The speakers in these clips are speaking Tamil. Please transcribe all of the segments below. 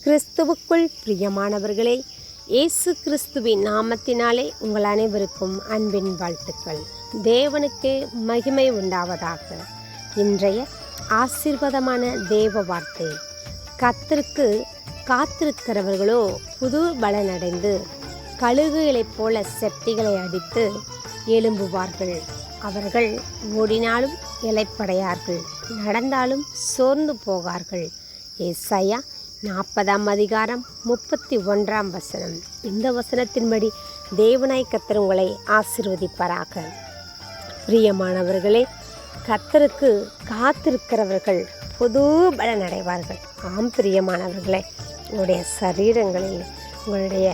கிறிஸ்துவுக்குள் பிரியமானவர்களே, இயேசு கிறிஸ்துவின் நாமத்தினாலே உங்கள் அனைவருக்கும் அன்பின் வாழ்த்துக்கள். தேவனுக்கு மகிமை உண்டாவதாக. இன்றைய ஆசீர்வாதமான தேவ வார்த்தை: கர்த்தருக்கு காத்திருக்கிறவர்களோ புது பலனடைந்து கழுகுகளைப் போல செட்டிகளை அடித்து எழும்புவார்கள். அவர்கள் ஓடினாலும் இளைப்படையார்கள், நடந்தாலும் சோர்ந்து போகார்கள். ஏசாயா 40:31. இந்த வசனத்தின்படி தேவனாய் கர்த்தர் உங்களை ஆசீர்வதிப்பாராக. பிரியமானவர்களே, கர்த்தருக்கு காத்திருக்கிறவர்கள் புது பலன் அடைவார்கள். ஆம் பிரியமானவர்களே, உங்களுடைய சரீரங்களில் உங்களுடைய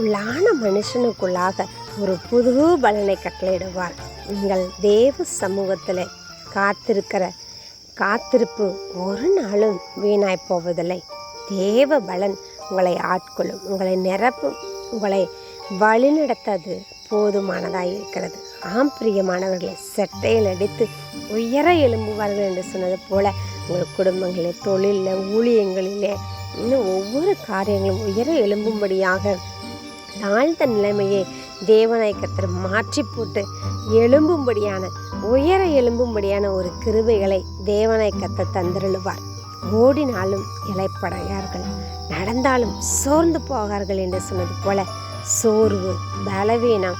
உள்ளான மனுஷனுக்குள்ளாக ஒரு புது பலனை கட்டளையிடுவார். நீங்கள் தேவ சமூகத்தில் காத்திருக்கிற காத்திருப்பு ஒரு நாளும் வீணாய் போவதில்லை. தேவ பலன் உங்களை ஆட்கொள்ளும், உங்களை நிரப்பும், உங்களை வழிநடத்தது போதுமானதாக இருக்கிறது. ஆம் பிரியமானவர்களை, செட்டையில் அடித்து உயர எழும்புவார்கள் என்று சொன்னது போல உங்கள் குடும்பங்களில், தொழிலில், ஊழியங்களிலே, இன்னும் ஒவ்வொரு காரியங்களும் உயர எழும்பும்படியாக தாழ்ந்த நிலைமையை தேவனாய் கர்த்தர் மாற்றி போட்டு எழும்பும்படியான, உயர எழும்பும்படியான ஒரு கிருபைகளை தேவனாய் கர்த்தர் தந்திருளுவார். ஓடினாலும் இளைப்படையார்கள், நடந்தாலும் சோர்ந்து போகார்கள் என்று சொன்னது போல சோர்வு, பலவீனம்,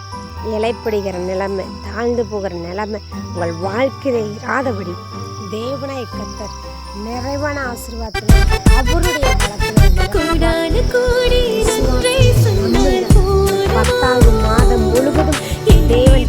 இளைப்படுகிற நிலைமை, தாழ்ந்து போகிற நிலைமை உங்கள் வாழ்க்கையிலே இராதபடி தேவனாய் கர்த்தர் நிறைவான ஆசீர்வாதத்தை அவருடைய பலத்தினால் 10வது மாதம் முழுவதும் தேவன்